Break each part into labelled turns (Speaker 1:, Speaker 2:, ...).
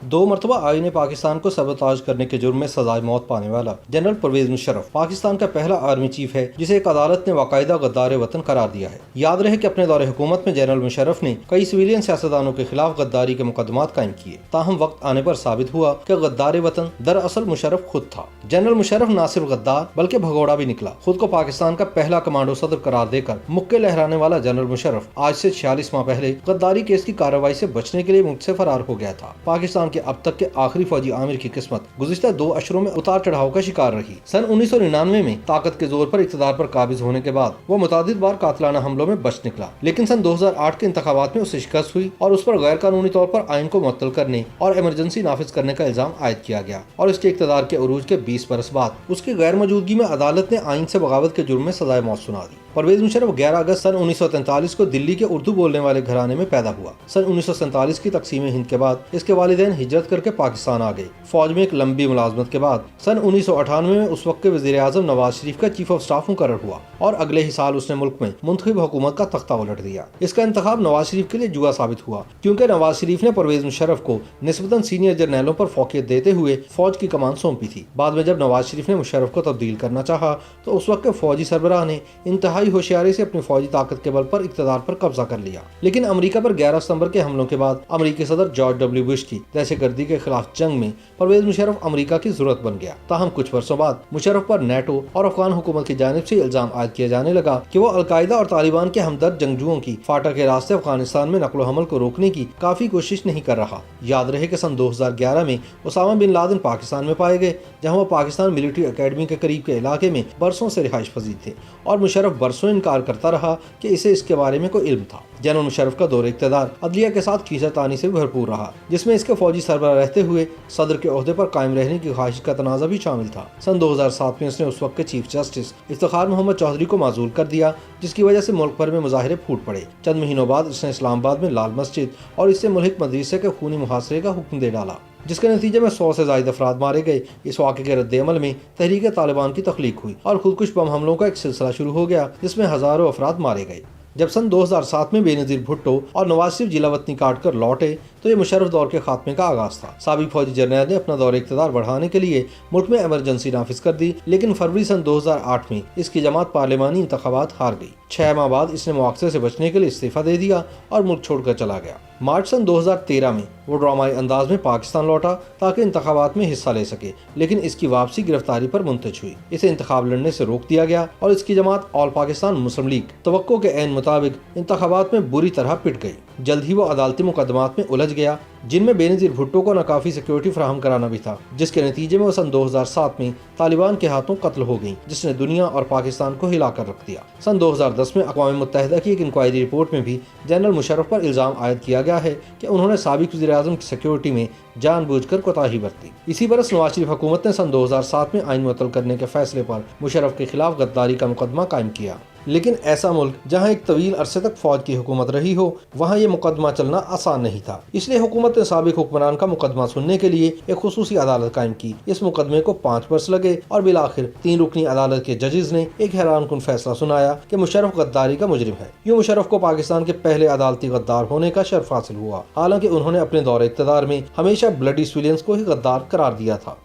Speaker 1: दो मरतबा आईने पाकिस्तान को सबोताज करने के जुर्म में सजाए मौत पाने वाला जनरल परवेज मुशर्रफ पाकिस्तान का पहला आर्मी चीफ है जिसे एक अदालत ने बाकायदा गद्दार वतन करार दिया है। याद रहे कि अपने दौरे हुकूमत में जनरल मुशर्रफ ने कई सिविलियन सियासतदानों के खिलाफ गद्दारी के मुकदमात कायम किए, ताहम वक्त आने पर साबित हुआ कि गद्दार वतन दरअसल मुशर्रफ खुद था। जनरल मुशर्रफ न सिर्फ गद्दार बल्कि भगोड़ा भी निकला। खुद को पाकिस्तान का पहला कमांडो सदर करार देकर मुक्के लहराने वाला जनरल मुशर्रफ आज से 46 माह पहले गद्दारी केस की कार्रवाई से बचने के लिए मुल्क से फरार हो गया था। पाकिस्तान के अब तक के आखिरी फौजी आमिर की किस्मत गुज़िश्ता 2 अशरों में उतार चढ़ाव का शिकार रही। सन 1999 में ताकत के जोर पर इक़्तिदार पर काबिज होने के बाद वो मुतादिद बार कातिलाना हमलों में बच निकला, लेकिन सन 2008 के इंतखाबात में उसे शिकस्त हुई और उस पर गैर कानूनी तौर पर आइन को मुअत्तल करने और इमरजेंसी नाफिज करने का इल्जाम आयद किया गया और इसके इक़्तिदार के उरूज के 20 बरस बाद उसकी गैर मौजूदगी में अदालत ने आइन से बगावत के जुर्म में सजाए मौत सुना दी। परवेज मुशर्रफ 11 अगस्त सन 1943 को दिल्ली के उर्दू बोलने वाले घराने में पैदा हुआ। सन 1947 की तकसीम हिंद के बाद इसके वालिदैन हिजरत करके पाकिस्तान आ गए। फौज में एक लंबी मुलाजमत के बाद सन 1998 में उस वक्त के वज़ीर आज़म नवाज शरीफ का चीफ ऑफ स्टाफ मुकर्रर हुआ और अगले ही साल उसने मुल्क में मुंतखब हुकूमत का तख्ता उलट दिया। इसका इंतखाब नवाज शरीफ के लिए जुआ साबित हुआ, क्योंकि नवाज शरीफ ने परवेज मुशर्रफ को निस्बतन सीनियर जर्नैलों पर फौकियत देते हुए फौज की कमान सौंपी थी। बाद में जब नवाज शरीफ ने मुशर्रफ को तब्दील करना चाहा तो उस वक्त के फौजी सरबराह ने इंतहाई होशियारी से अपनी फौजी ताकत के बल पर इक़्तिदार पर कब्जा कर लिया। लेकिन अमेरिका पर 11 सितंबर के हमलों के बाद अमेरिकी सदर जॉर्ज डब्ल्यू बुश की दहशतगर्दी के खिलाफ जंग में परवेज मुशर्रफ अमेरिका की जरूरत बन गया। ताहम कुछ वर्षों बाद मुशर्रफ पर नेटो और अफगान हुकूमत की जानिब से इल्जाम आयद किया जाने लगा कि वो अलकायदा और तालिबान के हमदर्द जंगजुओं की फाटा के रास्ते अफगानिस्तान में नकलो हमल को रोकने की काफी कोशिश नहीं कर रहा। याद रहे कि सन 2011 में उसामा बिन लादेन पाकिस्तान में पाए गए, जहां वो पाकिस्तान मिलिट्री एकेडमी के करीब के इलाके में बरसों से रिहाइश पजीर थे और मुशर्रफ बरसों इनकार करता रहा कि इसे इसके बारे में कोई इल्म था। जनरल मुशर्रफ का दौरे इक़्तिदार अदलिया के साथ खींचातानी से भरपूर रहा, जिसमें इसके फौजी सरबराह रहते हुए सदर के ओहदे पर कायम रहने की ख्वाहिश का तनाज़ा भी शामिल था। सन 2007 में उसने उस वक्त के चीफ जस्टिस इफ्तिखार मोहम्मद चौधरी को माजूल कर दिया, जिसकी वजह से मुल्क भर में मुजाहिरे फूट पड़े। चंद महीनों बाद उसने इस्लामाबाद में लाल मस्जिद और इससे मुल्हिक मदरसे के खूनी मुहासरे का हुक्म दे डाला, जिसके नतीजे में 100 से ज़ायद अफराद मारे गए। इस वाक़े के रद्द-ए-अमल में तहरीक तालिबान की तख्लीक हुई और खुदकुश बम हमलों का एक सिलसिला शुरू हो गया, जिसमें हज़ारों अफराद मारे गए। जब सन 2007 में बेनज़ीर भुट्टो और नवाज शरीफ जिला वतनी काट कर लौटे तो ये मुशर्रफ दौर के खात्मे का आगाज था। साबिक फौजी जर्नैल ने अपना दौर इक़्तिदार बढ़ाने के लिए मुल्क में इमरजेंसी नाफिज कर दी, लेकिन फरवरी सन 2008 में इसकी जमात पार्लिमानी इंतखाबात हार गई। 6 माह बाद इसने मुआवजे से बचने के लिए इस्तीफा दे दिया और मुल्क छोड़कर चला गया। मार्च सन 2013 में वो ड्रामाई अंदाज में पाकिस्तान लौटा ताकि इंतखाबात में हिस्सा ले सके, लेकिन इसकी वापसी गिरफ्तारी पर मुंतज हुई। इसे इंतखाब लड़ने से रोक दिया गया और इसकी जमात ऑल पाकिस्तान मुस्लिम लीग तवक्को के ऐन मुताबिक इंतखाबात में बुरी तरह पिट गई। जल्द ही वो अदालती मुकदमात में उलझ गया, जिनमें बेनज़ीर भुट्टो को नाकाफी सिक्योरिटी फराहम कराना भी था, जिसके नतीजे में वो सन 2007 में तालिबान के हाथों कत्ल हो गई, जिसने दुनिया और पाकिस्तान को हिला कर रख दिया। सन 2010 में अक़वाम मुत्तहिदा की एक इंक्वायरी रिपोर्ट में भी जनरल मुशर्रफ पर इल्ज़ाम आयद किया गया है कि उन्होंने साबिक वज़ीर-ए-आज़म की सिक्योरिटी में जानबूझकर कोताही बरती। इसी बरस नवाज शरीफ हुकूमत ने सन 2007 में आइन मुअत्तल करने के फैसले पर मुशर्रफ के खिलाफ गद्दारी का मुकदमा कायम किया। लेकिन ऐसा मुल्क जहां एक तवील अरसे तक फौज की हुकूमत रही हो, वहां ये मुकदमा चलना आसान नहीं था। इसलिए हुकूमत ने साबिक हुक्मरान का मुकदमा सुनने के लिए एक खुसूसी अदालत कायम की। इस मुकदमे को 5 वर्ष लगे और बिलाखिर 3 रुकनी अदालत के जजेस ने एक हैरानकुन फैसला सुनाया कि मुशर्रफ गद्दारी का मुजरिम है। यूं मुशर्रफ को पाकिस्तान के पहले अदालती गद्दार होने का शर्फ हासिल हुआ, हालांकि उन्होंने अपने दौरे इक़्तिदार में हमेशा ब्लडी सिविलियंस को ही गद्दार करार दिया था।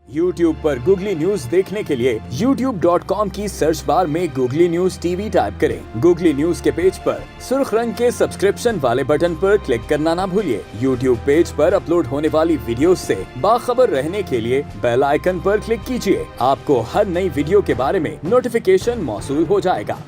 Speaker 2: YouTube पर गूगली न्यूज देखने के लिए youtube.com की सर्च बार में गूगली न्यूज टीवी टाइप करें। गूगली न्यूज के पेज पर सुर्ख रंग के सब्सक्रिप्शन वाले बटन पर क्लिक करना ना भूलिए। YouTube पेज पर अपलोड होने वाली वीडियोस से बाखबर रहने के लिए बेल आइकन पर क्लिक कीजिए। आपको हर नई वीडियो के बारे में नोटिफिकेशन मौसूल हो जाएगा।